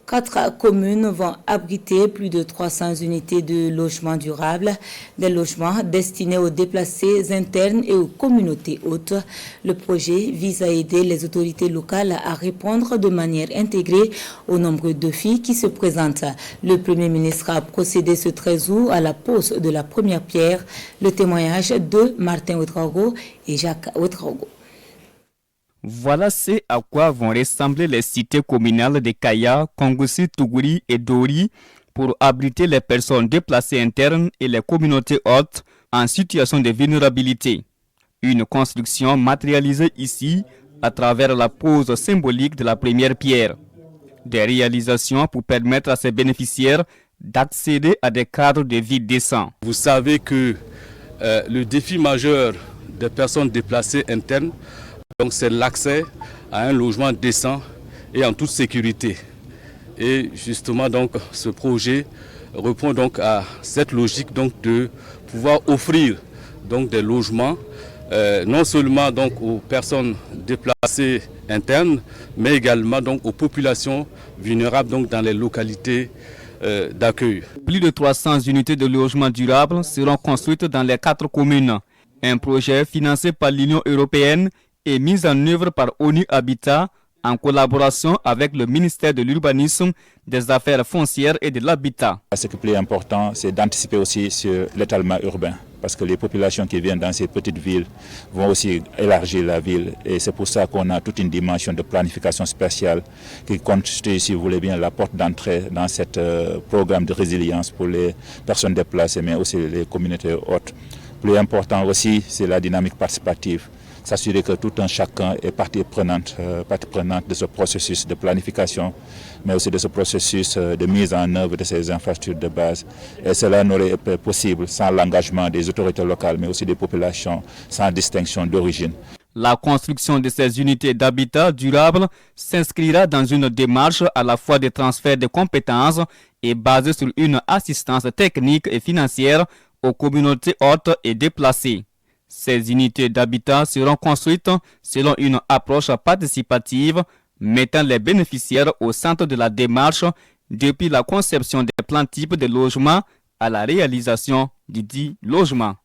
4 communes vont abriter plus de 300 unités de logement durable, des logements destinés aux déplacés internes et aux communautés hautes. Le projet vise à aider les autorités locales à répondre de manière intégrée aux nombreux défis qui se présentent. Le Premier ministre a procédé ce 13 août à la pose de la première pierre. Le témoignage de Martin Ouedraogo et Jacques Ouedraogo. Voilà ce à quoi vont ressembler les cités communales de Kaya, Kongoussi, Tougouri et Dori pour abriter les personnes déplacées internes et les communautés hautes en situation de vulnérabilité. Une construction matérialisée ici à travers la pose symbolique de la première pierre. Des réalisations pour permettre à ces bénéficiaires d'accéder à des cadres de vie décents. Vous savez que le défi majeur des personnes déplacées internes, c'est l'accès à un logement décent et en toute sécurité. Et justement, donc, ce projet répond donc à cette logique donc, de pouvoir offrir donc, des logements non seulement donc, aux personnes déplacées internes, mais également donc, aux populations vulnérables donc, dans les localités d'accueil. Plus de 300 unités de logement durable seront construites dans les 4 communes. Un projet financé par l'Union européenne et mis en œuvre par ONU Habitat en collaboration avec le ministère de l'Urbanisme, des Affaires foncières et de l'Habitat. Ce qui est plus important, c'est d'anticiper aussi sur l'étalement urbain, parce que les populations qui viennent dans ces petites villes vont aussi élargir la ville. Et c'est pour ça qu'on a toute une dimension de planification spéciale qui constitue, si vous voulez bien, la porte d'entrée dans ce programme de résilience pour les personnes déplacées, mais aussi les communautés hautes. Plus important aussi, c'est la dynamique participative. S'assurer que tout un chacun est partie prenante de ce processus de planification, mais aussi de ce processus de mise en œuvre de ces infrastructures de base. Et cela n'aurait été possible sans l'engagement des autorités locales, mais aussi des populations, sans distinction d'origine. La construction de ces unités d'habitat durable s'inscrira dans une démarche à la fois de transfert de compétences et basée sur une assistance technique et financière aux communautés hautes et déplacées. Ces unités d'habitat seront construites selon une approche participative, mettant les bénéficiaires au centre de la démarche depuis la conception des plans types de logement à la réalisation du dit logement.